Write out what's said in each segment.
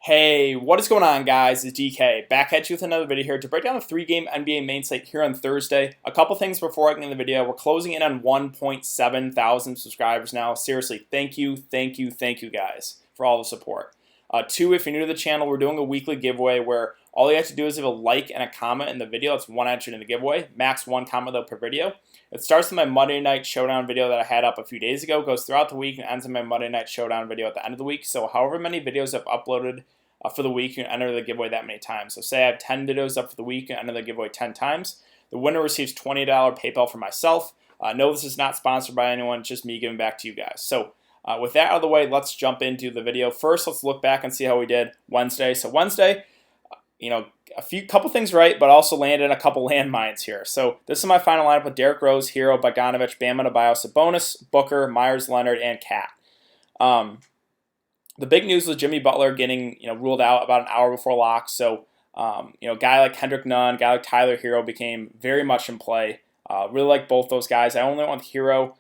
Hey, what is going on, guys? It's DK back at you with another video here to break down the 3-game NBA main slate here on Thursday. A couple things before I get into the video. We're closing in on 1.7 thousand subscribers now. Seriously, thank you guys for all the support. Two, if you're new to the channel, we're doing a weekly giveaway where all you have to do is leave a like and a comment in the video. That's one entry in the giveaway. Max one comment though per video. It starts with my Monday Night Showdown video that I had up a few days ago, goes throughout the week, and ends in my Monday Night Showdown video at the end of the week. So however many videos I've uploaded for the week, you can enter the giveaway that many times. So say I have 10 videos up for the week, and enter the giveaway 10 times. The winner receives $20 PayPal for myself. No, this is not sponsored by anyone, just me giving back to you guys. So with that out of the way, let's jump into the video. First, let's look back and see how we did Wednesday. So Wednesday, couple things right, but also landed a couple landmines here. So this is my final lineup with Derrick Rose, Hero, Bogdanovich, Bam Adebayo, Sabonis, Booker, Myers Leonard, and Cat. The big news was Jimmy Butler getting ruled out about an hour before lock. So a guy like Kendrick Nunn, guy like Tyler Hero became very much in play. Really like both those guys. I only went with Hero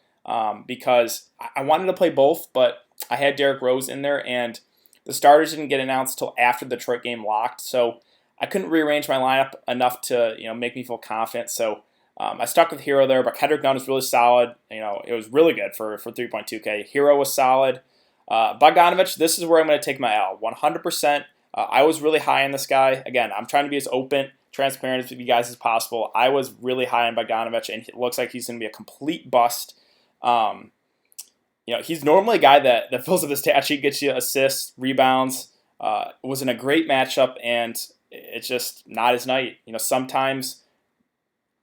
because I wanted to play both, but I had Derrick Rose in there, and the starters didn't get announced until after the Detroit game locked. So I couldn't rearrange my lineup enough to make me feel confident. So I stuck with Hero there, but Kendrick Nunn was really solid. It was really good for 3.2K. Hero was solid. Bogdanovich, this is where I'm going to take my L. 100%. I was really high on this guy. Again, I'm trying to be as open, transparent with you guys as possible. I was really high on Bogdanovich, and it looks like he's going to be a complete bust. He's normally a guy that fills up the stat sheet, gets you assists, rebounds. Was in a great matchup, and it's just not his night. Sometimes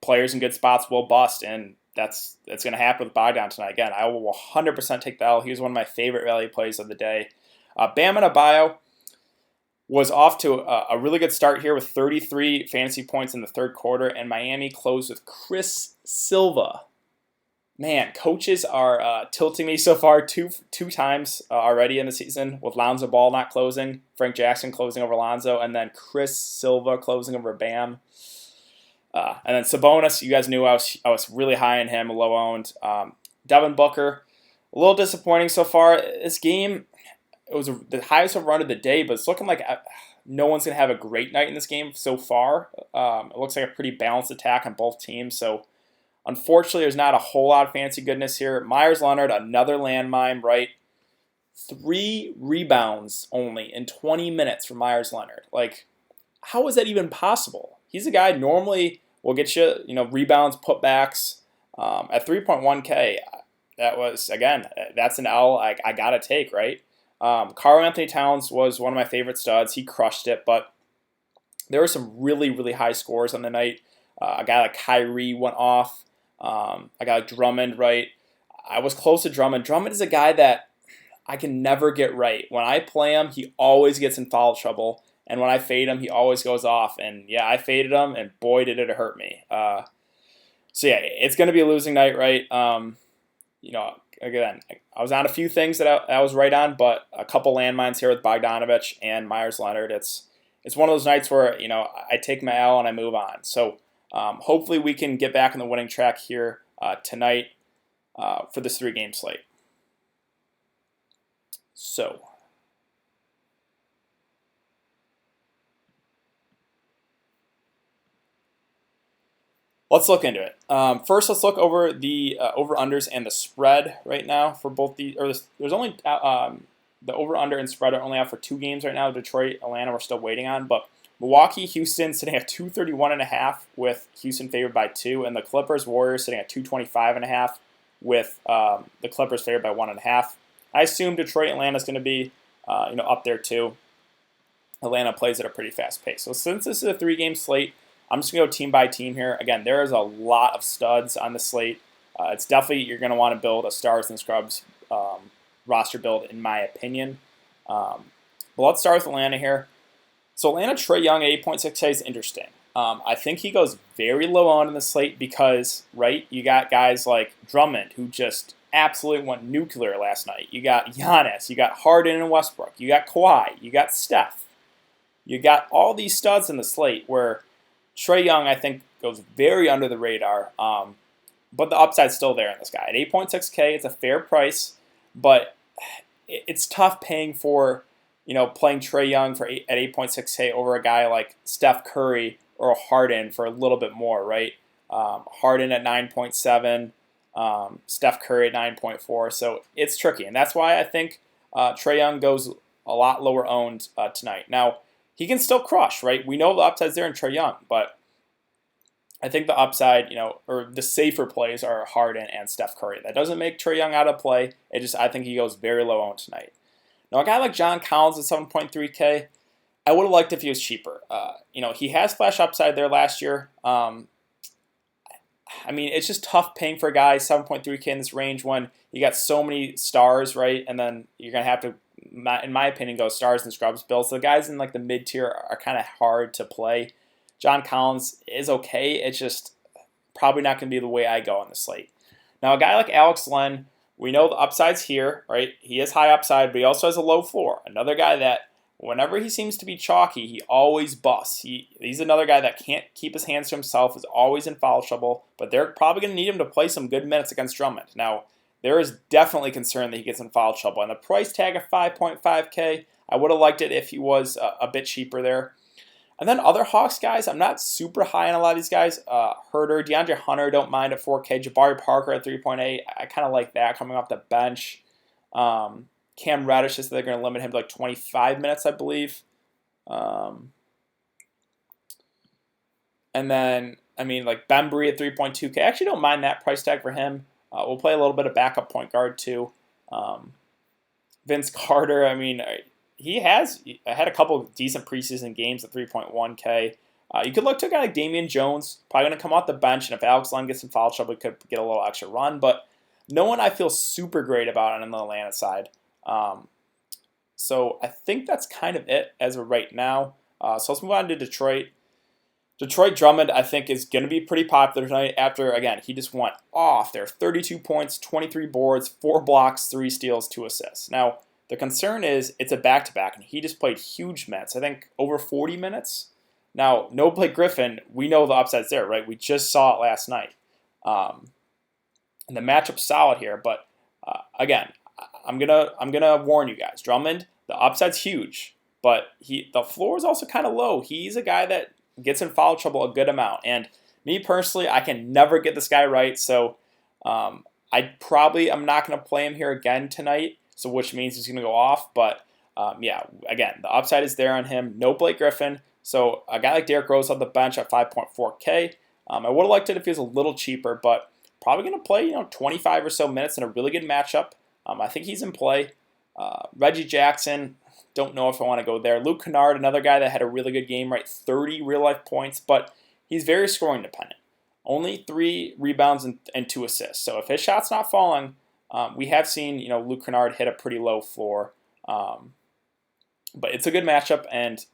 players in good spots will bust, and that's going to happen with Bogdan tonight. Again, I will 100% take the L. He was one of my favorite value plays of the day. Bam Adebayo was off to a really good start here with 33 fantasy points in the third quarter, and Miami closed with Chris Silva. Man, coaches are tilting me so far two times already in the season, with Lonzo Ball not closing, Frank Jackson closing over Lonzo, and then Chris Silva closing over Bam. And then Sabonis, you guys knew I was really high on him, low owned. Devin Booker, a little disappointing so far. This game, it was the highest run of the day, but it's looking like no one's going to have a great night in this game so far. It looks like a pretty balanced attack on both teams. So unfortunately, there's not a whole lot of fancy goodness here. Myers Leonard, another landmine, right? 3 rebounds only in 20 minutes for Myers Leonard. Like, how is that even possible? He's a guy normally will get you, rebounds, putbacks. At 3.1K, that was, again, that's an L I got to take, right? Karl Anthony Towns was one of my favorite studs. He crushed it, but there were some really, really high scores on the night. A guy like Kyrie went off. A guy like Drummond, right? I was close to Drummond. Drummond is a guy that I can never get right. When I play him, he always gets in foul trouble. And when I fade him, he always goes off. And yeah, I faded him, and boy, did it hurt me. So yeah, it's going to be a losing night, right? Again, I was on a few things that I was right on, but a couple landmines here with Bogdanovich and Myers Leonard. It's one of those nights where I take my L and I move on. So hopefully we can get back on the winning track here tonight for this 3-game slate. So let's look into it. First, let's look over the over-unders and the spread right now for both the. There's only the over-under and spread are only out for 2 games right now. Detroit, Atlanta, we're still waiting on, but Milwaukee, Houston sitting at 231.5 with Houston favored by 2, and the Clippers, Warriors sitting at 225.5 with the Clippers favored by 1.5. I assume Detroit, Atlanta is going to be up there too. Atlanta plays at a pretty fast pace. So since this is a 3-game slate, I'm just going to go team by team here. Again, there is a lot of studs on the slate. It's definitely, you're going to want to build a stars and scrubs roster build, in my opinion. But let's start with Atlanta here. So Atlanta, Trae Young at 8.6K is interesting. I think he goes very low on in the slate because, right, you got guys like Drummond who just absolutely went nuclear last night. You got Giannis, you got Harden and Westbrook, you got Kawhi, you got Steph. You got all these studs in the slate where Trae Young, I think, goes very under the radar, but the upside's still there in this guy. At 8.6K, it's a fair price, but it's tough paying for playing Trae Young at 8.6K over a guy like Steph Curry or Harden for a little bit more, right? Harden at 9.7, Steph Curry at 9.4. So it's tricky, and that's why I think Trae Young goes a lot lower owned tonight. Now, he can still crush, right? We know the upside's there in Trae Young, but I think the upside, or the safer plays are Harden and Steph Curry. That doesn't make Trae Young out of play. I think he goes very low owned tonight. Now, a guy like John Collins at 7.3K, I would have liked if he was cheaper. He has flash upside there last year. It's just tough paying for a guy 7.3K in this range when you got so many stars, right? And then you're going to have to, in my opinion, go stars and scrubs bills. So the guys in like the mid tier are kind of hard to play. John Collins is okay. It's just probably not going to be the way I go on the slate. Now, a guy like Alex Len, we know the upside's here, right? He is high upside, but he also has a low floor. Another guy that whenever he seems to be chalky, he always busts. He's another guy that can't keep his hands to himself, is always in foul trouble, but they're probably going to need him to play some good minutes against Drummond. Now, there is definitely concern that he gets in foul trouble. And the price tag of 5.5K, I would have liked it if he was a bit cheaper there. And then other Hawks guys, I'm not super high on a lot of these guys. Herter, DeAndre Hunter, don't mind at 4K. Jabari Parker at 3.8. I kind of like that coming off the bench. Cam Reddish is they're going to limit him to like 25 minutes, I believe. And then, like Bembry at 3.2K. I actually don't mind that price tag for him. We'll play a little bit of backup point guard too. Vince Carter, he had a couple of decent preseason games at 3.1K. You could look to a guy like Damian Jones, probably going to come off the bench, and if Alex Len gets some foul trouble, he could get a little extra run. But no one I feel super great about on the Atlanta side. So I think that's kind of it as of right now. So let's move on to Detroit. Detroit Drummond, I think, is going to be pretty popular tonight after, again, he just went off there. 32 points, 23 boards, 4 blocks, 3 steals, 2 assists. Now, the concern is it's a back-to-back, and he just played huge minutes. I think over 40 minutes. Now, no Blake Griffin. We know the upside's there, right? We just saw it last night. And the matchup's solid here, but again, I'm gonna warn you guys. Drummond, the upside's huge, but the floor is also kind of low. He's a guy that gets in foul trouble a good amount, and me personally, I can never get this guy right. So I'm not gonna play him here again tonight. So which means he's gonna go off, but again, the upside is there on him. No Blake Griffin, so a guy like Derrick Rose on the bench at 5.4K. I would have liked it if he was a little cheaper, but probably going to play 25 or so minutes in a really good matchup. I think he's in play. Reggie Jackson, don't know if I want to go there. Luke Canard, another guy that had a really good game, right? 30 real-life points, but he's very scoring dependent. Only 3 rebounds and 2 assists. So if his shot's not falling, we have seen Luke Kennard hit a pretty low floor. But it's a good matchup, and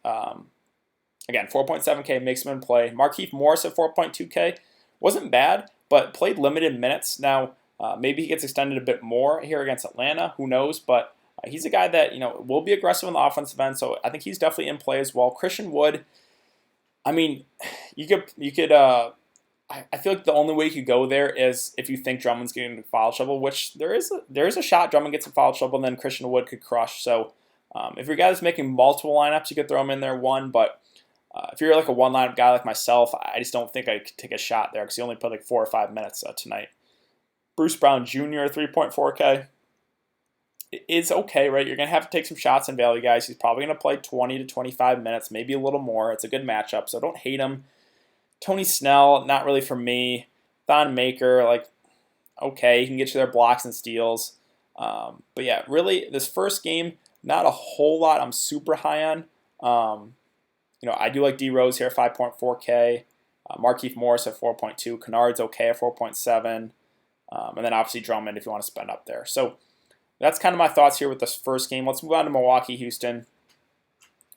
again, 4.7K makes him in play. Markieff Morris at 4.2K wasn't bad, but played limited minutes. Now, maybe he gets extended a bit more here against Atlanta. Who knows? But he's a guy that will be aggressive on the offensive end, so I think he's definitely in play as well. Christian Wood, you could. I feel like the only way you could go there is if you think Drummond's getting into foul trouble, which there is a shot Drummond gets in foul trouble, and then Christian Wood could crush. So if your guy's making multiple lineups, you could throw him in there one. But if you're like a one lineup guy like myself, I just don't think I could take a shot there because he only played like 4 or 5 minutes tonight. Bruce Brown Jr. 3.4K. It's okay, right? You're going to have to take some shots and value guys. He's probably going to play 20 to 25 minutes, maybe a little more. It's a good matchup, so don't hate him. Tony Snell, not really for me. Thon Maker, okay, he can get you their blocks and steals. But yeah, really, this first game, not a whole lot I'm super high on. I do like D Rose here, 5.4K. Markieff Morris at 4.2. Kennard's okay at 4.7. And then obviously Drummond if you want to spend up there. So that's kind of my thoughts here with this first game. Let's move on to Milwaukee, Houston.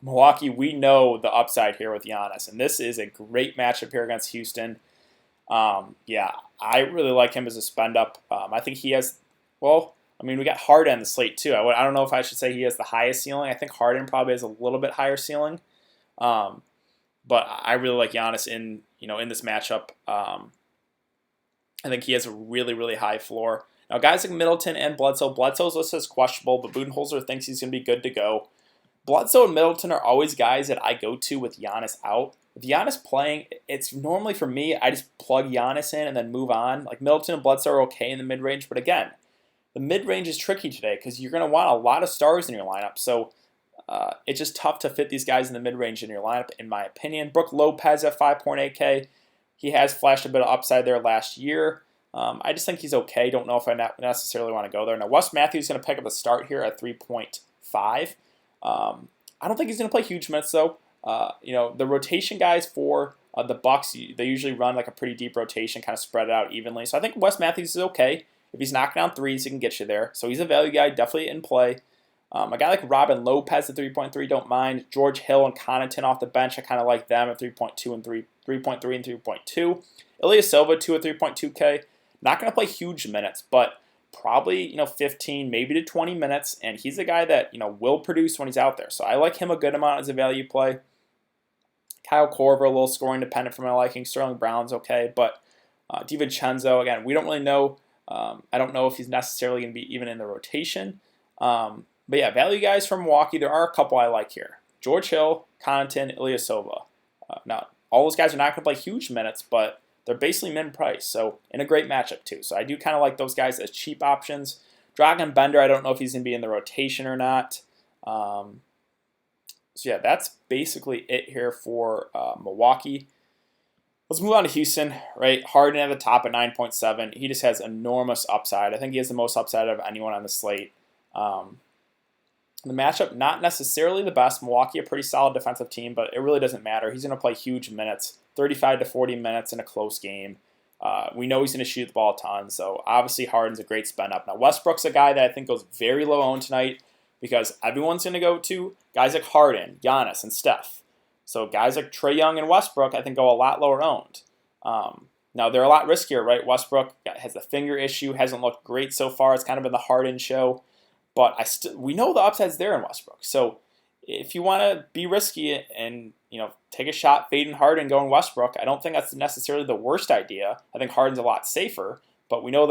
Milwaukee, we know the upside here with Giannis, and this is a great matchup here against Houston. I really like him as a spend up. I think he has, we got Harden on the slate too. I don't know if I should say he has the highest ceiling. I think Harden probably has a little bit higher ceiling. But I really like Giannis in this matchup. I think he has a really, really high floor. Now, guys like Middleton and Bledsoe. Bledsoe's listed as questionable, but Budenholzer thinks he's going to be good to go. Bledsoe and Middleton are always guys that I go to with Giannis out. With Giannis playing, it's normally for me, I just plug Giannis in and then move on. Like Middleton and Bledsoe are okay in the mid-range, but again, the mid-range is tricky today because you're going to want a lot of stars in your lineup. So it's just tough to fit these guys in the mid-range in your lineup, in my opinion. Brook Lopez at 5.8K. He has flashed a bit of upside there last year. I just think he's okay. Don't know if I necessarily want to go there. Now, Wes Matthews is going to pick up a start here at 3.5. I don't think he's going to play huge minutes, though. The rotation guys for the Bucks, they usually run like a pretty deep rotation, kind of spread it out evenly. So I think Wes Matthews is okay. If he's knocking down threes, he can get you there. So he's a value guy, definitely in play. A guy like Robin Lopez at 3.3, don't mind. George Hill and Connaughton off the bench, I kind of like them at 3.2 and 3.3 and 3.2. Ilyasova 2 at 3.2K. Not going to play huge minutes, but probably 15, maybe to 20 minutes, and he's a guy that will produce when he's out there. So I like him a good amount as a value play. Kyle Korver, a little scoring dependent for my liking. Sterling Brown's okay, but DiVincenzo, again, we don't really know. I don't know if he's necessarily going to be even in the rotation. But yeah, value guys from Milwaukee, there are a couple I like here. George Hill, Connaughton, Ilyasova. Now, all those guys are not going to play huge minutes, but they're basically min-price, so in a great matchup too. So I do kind of like those guys as cheap options. Dragan Bender, I don't know if he's going to be in the rotation or not. So yeah, that's basically it here for Milwaukee. Let's move on to Houston, right? Harden at the top at 9.7. He just has enormous upside. I think he has the most upside of anyone on the slate. The matchup, not necessarily the best. Milwaukee, a pretty solid defensive team, but it really doesn't matter. He's going to play huge minutes, 35 to 40 minutes in a close game. We know he's going to shoot the ball a ton, so obviously Harden's a great spend up. Now, Westbrook's a guy that I think goes very low owned tonight because everyone's going to go to guys like Harden, Giannis, and Steph. So guys like Trae Young and Westbrook, I think, go a lot lower owned. Now, they're a lot riskier, right? Westbrook has the finger issue, hasn't looked great so far. It's kind of been the Harden show. But we know the upside's there in Westbrook. So if you want to be risky and take a shot, fading Harden, going Westbrook, I don't think that's necessarily the worst idea. I think Harden's a lot safer, but we know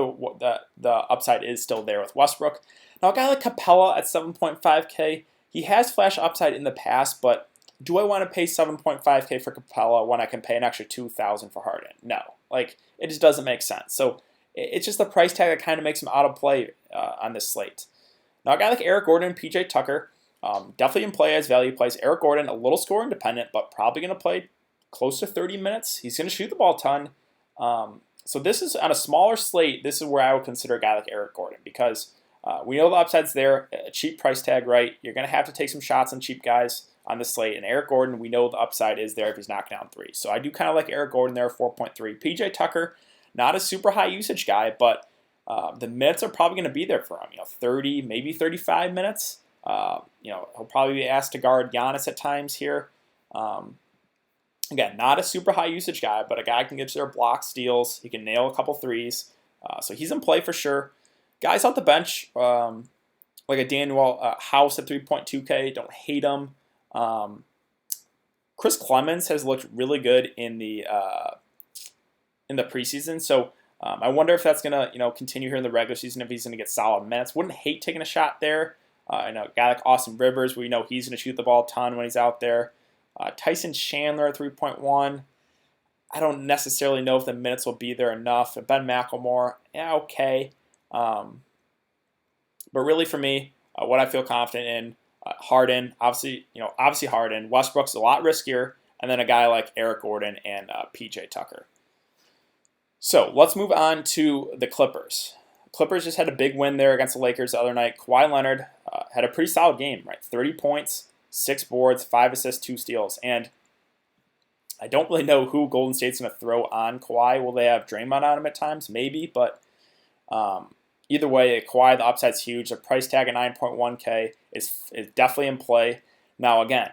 the upside is still there with Westbrook. Now, a guy like Capella at 7.5K, he has flash upside in the past, but do I want to pay 7.5K for Capella when I can pay an extra $2,000 for Harden? No, it just doesn't make sense. So it's just the price tag that kind of makes him out of play on this slate. Now, a guy like Eric Gordon and PJ Tucker, definitely in play as value plays. Eric Gordon, a little scoring dependent, but probably going to play close to 30 minutes. He's going to shoot the ball a ton. So this is on a smaller slate. This is where I would consider a guy like Eric Gordon because we know the upside's there. A cheap price tag, right? You're going to have to take some shots on cheap guys on the slate. And Eric Gordon, we know the upside is there if he's knocking down threes. So I do kind of like Eric Gordon there, 4.3. PJ Tucker, not a super high usage guy, but the minutes are probably going to be there for him. 30, maybe 35 minutes. He'll probably be asked to guard Giannis at times here. Again, not a super high usage guy, but a guy can get you their block steals. He can nail a couple threes. So he's in play for sure. Guys off the bench, like a Daniel House at 3.2K, don't hate him. Chris Clemens has looked really good in the preseason, so I wonder if that's going to continue here in the regular season, if he's going to get solid minutes. Wouldn't hate taking a shot there. A guy like Austin Rivers, we know he's going to shoot the ball a ton when he's out there. Tyson Chandler at 3.1. I don't necessarily know if the minutes will be there enough. Ben McLemore, yeah, okay. But really for me, what I feel confident in, Harden, obviously Harden. Westbrook's a lot riskier, and then a guy like Eric Gordon and PJ Tucker. So let's move on to the Clippers. Clippers just had a big win there against the Lakers the other night. Kawhi Leonard had a pretty solid game, right? 30 points, 6 boards, 5 assists, 2 steals. And I don't really know who Golden State's going to throw on Kawhi. Will they have Draymond on him at times? Maybe, but either way, Kawhi, the upside's huge. The price tag at 9.1K is definitely in play. Now, again,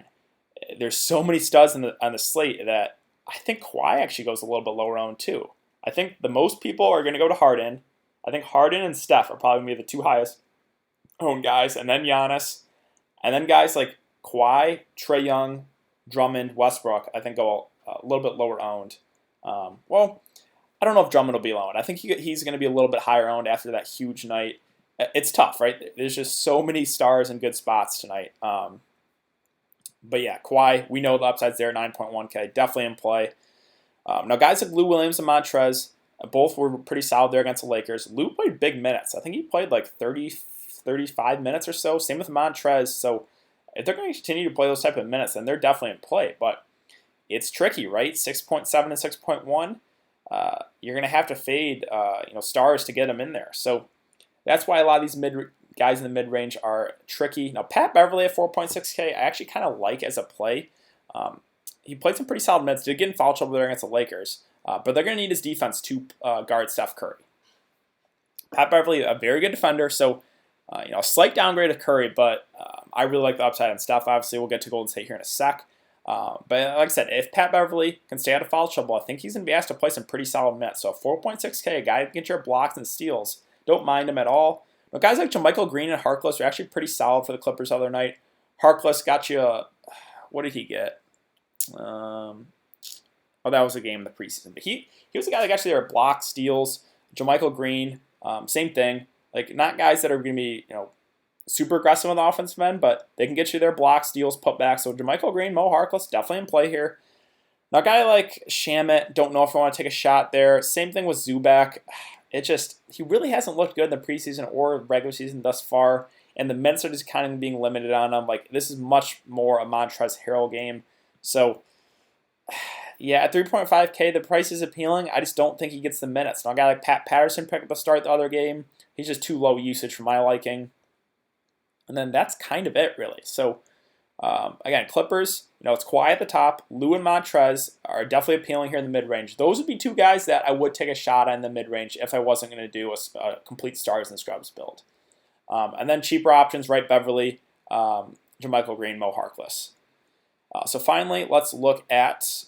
there's so many studs on the slate that I think Kawhi actually goes a little bit lower owned too. I think the most people are going to go to Harden. I think Harden and Steph are probably going to be the 2 highest owned guys, and then Giannis. And then guys like Kawhi, Trae Young, Drummond, Westbrook, I think go a little bit lower owned. Well, I don't know if Drummond will be low owned. I think he's going to be a little bit higher owned after that huge night. It's tough, right? There's just so many stars in good spots tonight. But yeah, Kawhi, we know the upside's there, 9.1K, definitely in play. Now, guys like Lou Williams and Montrez, both were pretty solid there against the Lakers. Lou played big minutes. I think he played like 30, 35 minutes or so. Same with Montrez. So if they're going to continue to play those type of minutes, then they're definitely in play. But it's tricky, right? 6.7 and 6.1. You're going to have to fade, stars to get them in there. So that's why a lot of these guys in the mid range are tricky. Now, Pat Beverly at 4.6K, I actually kind of like as a play. He played some pretty solid minutes. Did get in foul trouble there against the Lakers, but they're going to need his defense to guard Steph Curry. Pat Beverly, a very good defender, so a slight downgrade of Curry, but I really like the upside on Steph. Obviously, we'll get to Golden State here in a sec. But like I said, if Pat Beverly can stay out of foul trouble, I think he's going to be asked to play some pretty solid minutes. So 4.6K, a guy who can get your blocks and steals. Don't mind him at all. But guys like JaMychal Green and Harkless are actually pretty solid for the Clippers the other night. Harkless got you, what did he get? That was a game in the preseason. But he was a guy that got you their blocks, steals. JaMychal Green, same thing. Like, not guys that are going to be, super aggressive on the offensive end, but they can get you their blocks, steals, putbacks. So JaMychal Green, Mo Harkless, definitely in play here. Now, a guy like Shamet, don't know if I want to take a shot there. Same thing with Zubac. He really hasn't looked good in the preseason or regular season thus far, and the minutes are just kind of being limited on him. Like, this is much more a Montrezl Harrell game. So, yeah, at 3.5K, the price is appealing. I just don't think he gets the minutes. Now, a guy like Pat Patterson picked up the start the other game. He's just too low usage for my liking. And then that's kind of it, really. So, again, Clippers, it's Kawhi at the top. Lou and Montrez are definitely appealing here in the mid-range. Those would be two guys that I would take a shot on in the mid-range if I wasn't going to do a complete stars and scrubs build. And then cheaper options, right? Beverly, JaMychal Green, Mo Harkless. So finally, let's look at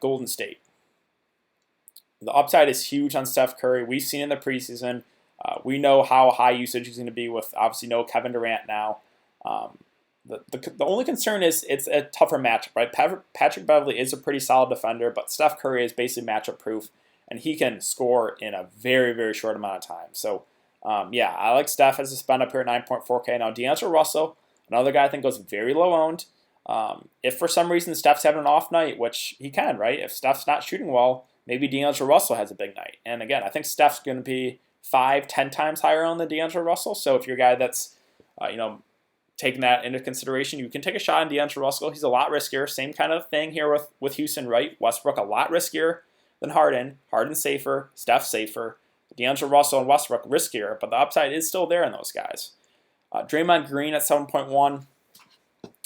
Golden State. The upside is huge on Steph Curry. We've seen in the preseason. We know how high usage is going to be with obviously no Kevin Durant now. The only concern is it's a tougher matchup, right? Patrick Beverly is a pretty solid defender, but Steph Curry is basically matchup proof, and he can score in a very, very short amount of time. So, I like Steph as a spend up here at 9.4K. Now, D'Angelo Russell, another guy I think goes very low owned. If for some reason Steph's having an off night, which he can, right? If Steph's not shooting well, maybe D'Angelo Russell has a big night. And again, I think Steph's going to be 5-10 times higher on than D'Angelo Russell. So if you're a guy that's, taking that into consideration, you can take a shot on D'Angelo Russell. He's a lot riskier. Same kind of thing here with Houston, right? Westbrook a lot riskier than Harden. Harden safer. Steph safer. D'Angelo Russell and Westbrook riskier, but the upside is still there in those guys. Draymond Green at 7.1.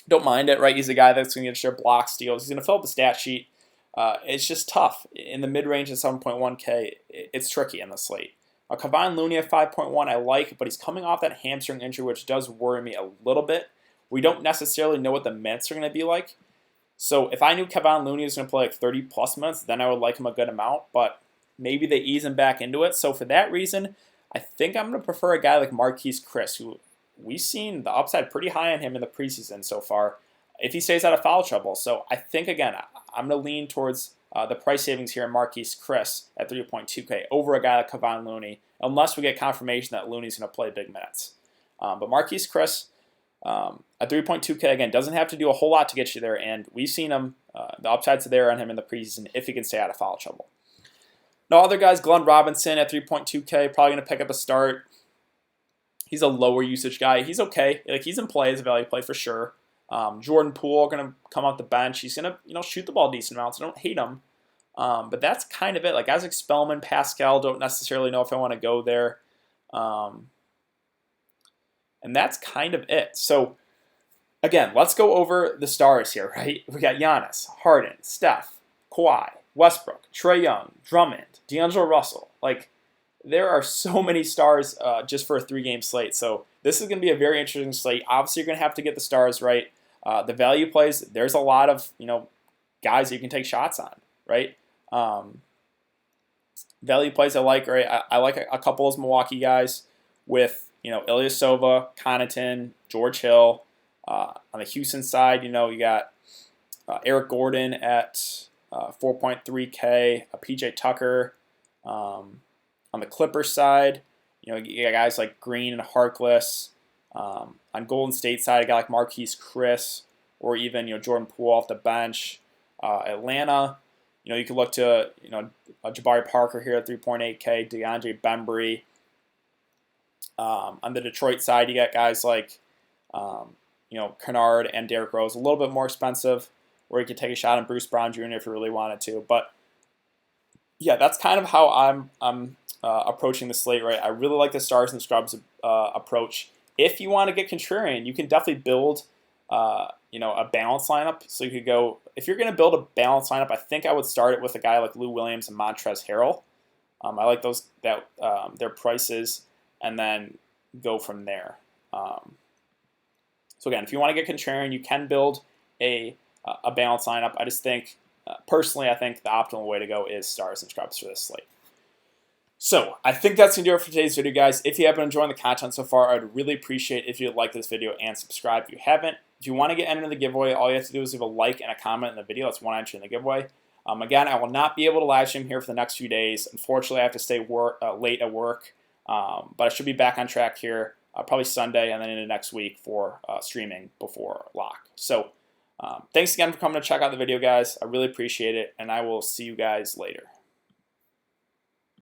Don't mind it, right? He's a guy that's going to get your block steals. He's going to fill up the stat sheet. It's just tough. In the mid-range at 7.1K, it's tricky in the slate. Kevon Looney at 5.1 I like, but he's coming off that hamstring injury, which does worry me a little bit. We don't necessarily know what the minutes are going to be like. So if I knew Kevon Looney was going to play like 30-plus minutes, then I would like him a good amount, but maybe they ease him back into it. So for that reason, I think I'm going to prefer a guy like Marquise Chris, who we've seen the upside pretty high on him in the preseason so far, if he stays out of foul trouble. So I think, again, I'm going to lean towards the price savings here in Marquise Chris at 3.2K over a guy like Kevon Looney, unless we get confirmation that Looney's going to play big minutes. But Marquise Chris at 3.2K, again, doesn't have to do a whole lot to get you there, and we've seen him, the upsides are there on him in the preseason if he can stay out of foul trouble. No other guys, Glenn Robinson at 3.2K, probably going to pick up a start. He's a lower usage guy. He's okay. Like, he's in play as a value play for sure. Jordan Poole going to come off the bench. He's going to shoot the ball a decent amount, so I don't hate him. But that's kind of it. Like, guys like Spellman, Pascal, don't necessarily know if I want to go there. And that's kind of it. So, again, let's go over the stars here, right? We got Giannis, Harden, Steph, Kawhi, Westbrook, Trae Young, Drummond, D'Angelo Russell. Like, there are so many stars just for a 3-game slate. So this is going to be a very interesting slate. Obviously, you're going to have to get the stars right. The value plays, there's a lot of guys that you can take shots on, right? Value plays I like, right? I like a couple of those Milwaukee guys with Ilyasova, Connaughton, George Hill. On the Houston side, you got Eric Gordon at 4.3K, PJ Tucker. On the Clippers side, you got guys like Green and Harkless. On Golden State side, a guy like Marquise Chris. or even Jordan Poole off the bench. Atlanta, you could look to Jabari Parker here at 3.8K, DeAndre Bembry. On the Detroit side, you got guys like Canard and Derrick Rose, a little bit more expensive, or you could take a shot on Bruce Brown Jr. if you really wanted to. But yeah, that's kind of how I'm approaching the slate. Right, I really like the stars and scrubs approach. If you want to get contrarian, you can definitely build a balanced lineup. So you could go, if you're going to build a balanced lineup, I think I would start it with a guy like Lou Williams and Montrezl. I like those their prices, and then go from there. So again, if you want to get contrarian, you can build a balanced lineup. I just think, personally, I think the optimal way to go is stars and scrubs for this slate. So I think that's going to do it for today's video, guys. If you have been enjoying the content so far, I'd really appreciate if you'd like this video and subscribe if you haven't. If you want to get entered in the giveaway, all you have to do is leave a like and a comment in the video. That's one entry in the giveaway. Again, I will not be able to live stream here for the next few days. Unfortunately, I have to stay late at work, but I should be back on track here probably Sunday and then into next week for streaming before lock. So thanks again for coming to check out the video, guys. I really appreciate it, and I will see you guys later.